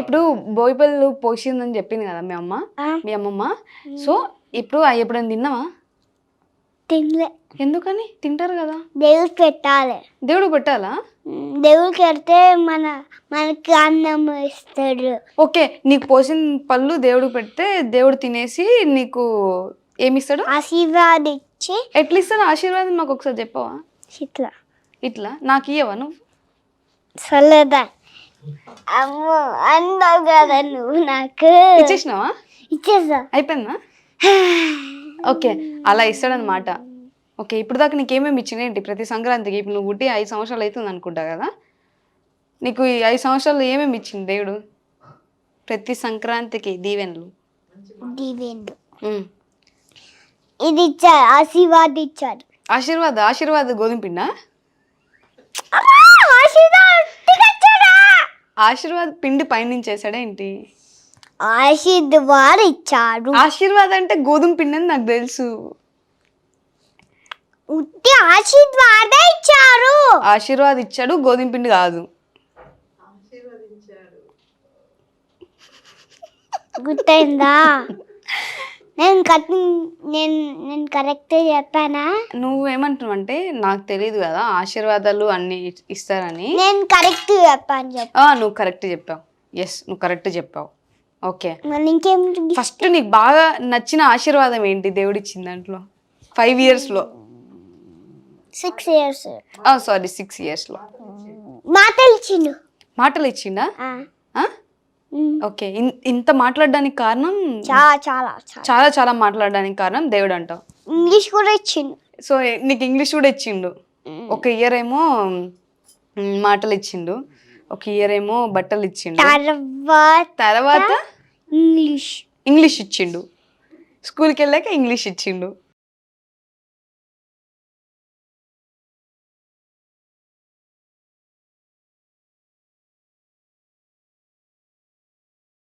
ఇప్పుడు బోయిపల్లి పోసిందని చెప్పింది కదా మీ అమ్మ, మీ అమ్మమ్మ. సో ఇప్పుడు ఎప్పుడైనా తిన్నావా? తినలే. ఎందుకని? తింటారు కదా. దేవుడికి పెట్టాలి. దేవుడు పెట్టాలా? దేవుడికి పెడితే మనకి అన్నం ఇస్తాడు. ఓకే, నీకు పోసిన పళ్ళు దేవుడు పెడితే దేవుడు తినేసి నీకు ఏమిస్తాడు? ఆశీర్వాదం ఇచ్చి. ఎట్లా ఇస్తాడు ఆశీర్వాదం? నాకు ఒకసారి చెప్పవా? ఇట్లా ఇట్లా నాకు ఇయ్యవా నువ్వు? చల్లదా అమ్మో అన్నావు కదా నువ్వు. నాకు ఇచ్చేసినావా? ఇచ్చేసా. అయిపోయిందా? ఓకే, అలా ఇస్తాడనమాట. ఓకే, ఇప్పుడు దాకా నీకేమేమి ఇచ్చినాయండి ప్రతి సంక్రాంతికి? ఇప్పుడు నువ్వు పుట్టి 5 సంవత్సరాలు అవుతుంది అనుకుంటా కదా. నీకు ఈ 5 సంవత్సరాలు ఏమేమి ఇచ్చింది దేవుడు ప్రతి సంక్రాంతికి? దీవెనలు ఇది ఇచ్చాడు, ఆశీర్వాదం ఇచ్చాడు. ఆశీర్వాద గోధుమ పిండా? ఆశీర్వాద్ పిండి పైనుంచి వేసాడా ఏంటి? ఆశీర్వాదం ఇచ్చాడు. ఆశీర్వాద్ అంటే గోధుమ పిండి అని నాకు తెలుసు. ఉట్టి ఆశీర్వాదం ఇచ్చారు. ఆశీర్వాద్ ఇచ్చాడు, గోధుమ పిండి కాదు. గుర్తయిందా? నేను కరెక్ట్ చెప్పానా? నువ్వేమంటున్నావు అంటే నాకు తెలియదు కదా ఆశీర్వాదాలు అన్ని ఇస్తారని. నేను కరెక్ట్ చెప్పాను. నువ్వు కరెక్ట్ చెప్పావు. ఎస్, నువ్వు కరెక్ట్ చెప్పావు. ఓకే, ఇంకేం? ఫస్ట్ నీకు బాగా నచ్చిన ఆశీర్వాదం ఏంటి దేవుడు ఇచ్చిన దాంట్లో? 5 yearsలో? 6 years. సారీ 6 yearsలో మాటలు ఇచ్చిండా? ఓకే, ఇంత మాట్లాడడానికి కారణం? చాలా చాలా మాట్లాడడానికి కారణం దేవుడు అంటావు. ఇంగ్లీష్ కూడా ఇచ్చిండు. సో నీకు ఇంగ్లీష్ కూడా ఇచ్చిండు. ఒక ఇయర్ ఏమో మాటలు ఇచ్చిండు, ఒక ఇయర్ ఏమో బట్టలు ఇచ్చిండు, తర్వాత ఇంగ్లీష్ ఇచ్చిండు, స్కూల్కి వెళ్ళాక ఇంగ్లీష్ ఇచ్చిండు.